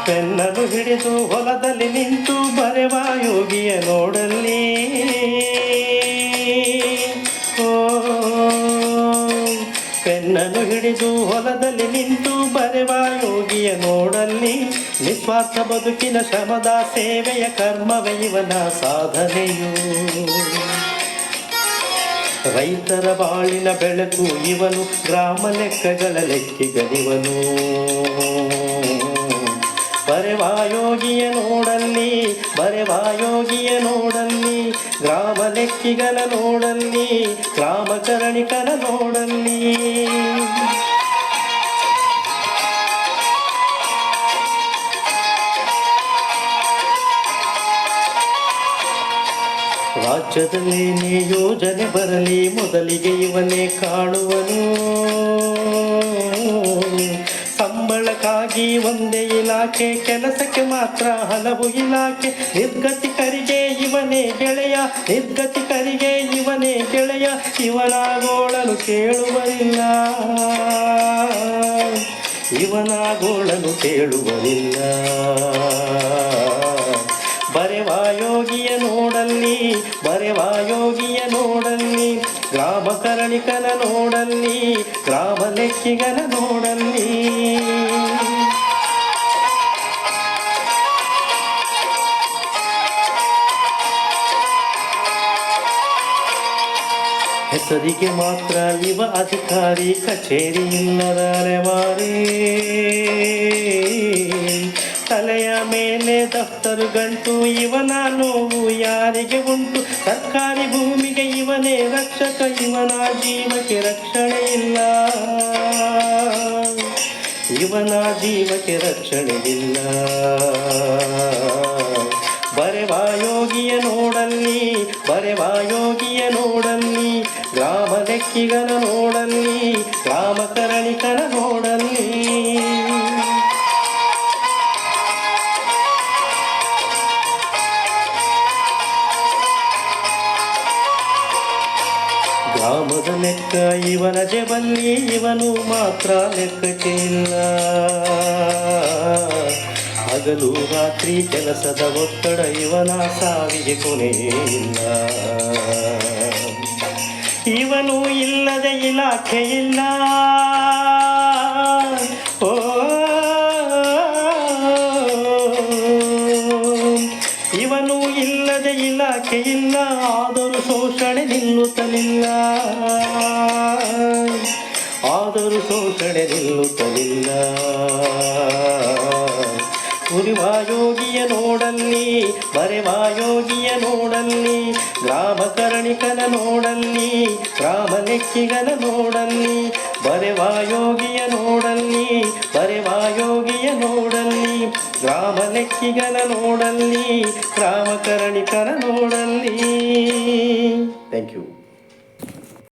ಪೆನ್ನನ್ನು ಹಿಡಿದು ಹೊಲದಲ್ಲಿ ನಿಂತು ಬರೆವ ಯೋಗಿಯ ನೋಡಲ್ಲಿ. ಪೆನ್ನನ್ನು ಹಿಡಿದು ಹೊಲದಲ್ಲಿ ನಿಂತು ಬರೆವ ಯೋಗಿಯ ನೋಡಲ್ಲಿ. ನಿಸ್ವಾರ್ಥ ಬದುಕಿನ ಶ್ರಮದ ಸೇವೆಯ ಕರ್ಮವೇ ಇವನ ಸಾಧನೆಯು. ರೈತರ ಬಾಳಿನ ಬೆಳಕು ಇವನು, ಗ್ರಾಮ ಲೆಕ್ಕಗಳ ಲೆಕ್ಕಿಗನಿವನು. ಬರೆವ ಯೋಗಿಯ ನೋಡಲ್ಲಿ, ಬರೆವ ಯೋಗಿಯ ನೋಡಲ್ಲಿ, ಗ್ರಾಮ ಲೆಕ್ಕಿಗನ ನೋಡಲ್ಲಿ, ಗ್ರಾಮ ಕರಣಿಕನ ನೋಡಲ್ಲಿ. ರಾಜ್ಯದಲ್ಲೇನೇ ಯೋಜನೆ ಬರಲಿ ಮೊದಲಿಗೆ ಇವನೇ ಕಾಣುವನು. ಸಂಬಳಕ್ಕಾಗಿ ಒಂದೇ ಇಲಾಖೆ, ಕೆಲಸಕ್ಕೆ ಮಾತ್ರ ಹಲವು ಇಲಾಖೆ. ನಿರ್ಗತಿಕರಿಗೆ ಇವನೇ ಗೆಳೆಯ, ನಿರ್ಗತಿಕರಿಗೆ ಇವನೇ ಗೆಳೆಯ. ಇವನ ಗೋಳನು ಕೇಳುವರಿಲ್ಲ, ಇವನ ಗೋಳನು ಕೇಳುವರಿಲ್ಲ. ಬರೆವ ಯೋಗಿಯ ನೋಡಲ್ಲಿ, ಬರೆವ ಯೋಗಿಯ ನೋಡಲ್ಲಿ, ಗ್ರಾಮ ಕರಣಿಕನ ನೋಡಲ್ಲಿ, ಗ್ರಾಮ ಲೆಕ್ಕಿಗನ ನೋಡಲ್ಲಿ. ಹೆಸರಿಗೆ ಮಾತ್ರ ಇವ ಅಧಿಕಾರಿ, ಕಚೇರಿ ಇಲ್ಲದ ಅಲೆಮಾರಿ. ತಲೆಯ ಮೇಲೆ ದಫ್ತರು ಗಂಟು, ಇವನ ನೋವು ಯಾರಿಗೆ ಉಂಟು. ಸರ್ಕಾರಿ ಭೂಮಿಗೆ ಇವನೇ ರಕ್ಷಕ, ಇವನ ಜೀವಕ್ಕೆ ರಕ್ಷಣೆ ಇಲ್ಲ, ಇವನ ಜೀವಕ್ಕೆ ರಕ್ಷಣೆ ಇಲ್ಲ. ಬರೆವ ಯೋಗಿಯ ನೋಡಲ್ಲಿ, ಬರೆವ ಯೋಗಿಯ ನೋಡಲ್ಲಿ, ಗ್ರಾಮ ಲೆಕ್ಕಿಗನ ನೋಡಲ್ಲಿ, ಗ್ರಾಮ ಕರಣಿಕನ ನೋಡಲ್ಲಿ. ಗ್ರಾಮದ ಲೆಕ್ಕ ಇವನ ಜೇಬಲ್ಲಿ, ಇವನು ಮಾತ್ರ ಲೆಕ್ಕಕ್ಕೆ ಇಲ್ಲ. ಹಗಲು ರಾತ್ರಿ ಕೆಲಸದ ಒತ್ತಡ, ಇವನ ಸಾವಿಗೆ ಕೊನೆಯಿಲ್ಲ. ಇವನು ಇಲ್ಲದೆ ಇಲಾಖೆ ಇಲ್ಲ, ಓ ಇವನು ಇಲ್ಲದೆ ಇಲಾಖೆ ಇಲ್ಲ. ಆದರೂ ಶೋಷಣೆ ನಿಲ್ಲುತ್ತಲಿಲ್ಲ, ಆದರೂ ಶೋಷಣೆ ನಿಲ್ಲುತ್ತಲಿಲ್ಲ. ಬರೆವ ಯೋಗಿಯ ನೋಡಲ್ಲಿ, ಬರೆವ ಯೋಗಿಯ ನೋಡಲ್ಲಿ, ಗ್ರಾಮ ಕರಣಿಕನ ನೋಡಲ್ಲಿ, ಗ್ರಾಮ ಲೆಕ್ಕಿಗನ ನೋಡಲ್ಲಿ. ಬರೆವ ಯೋಗಿಯ ನೋಡಲ್ಲಿ, ಬರೆವ ಯೋಗಿಯ ನೋಡಲ್ಲಿ, ಗ್ರಾಮ ಲೆಕ್ಕಿಗನ ನೋಡಲ್ಲಿ, ಗ್ರಾಮ ಕರಣಿಕನ ನೋಡಲ್ಲಿ. Thank you.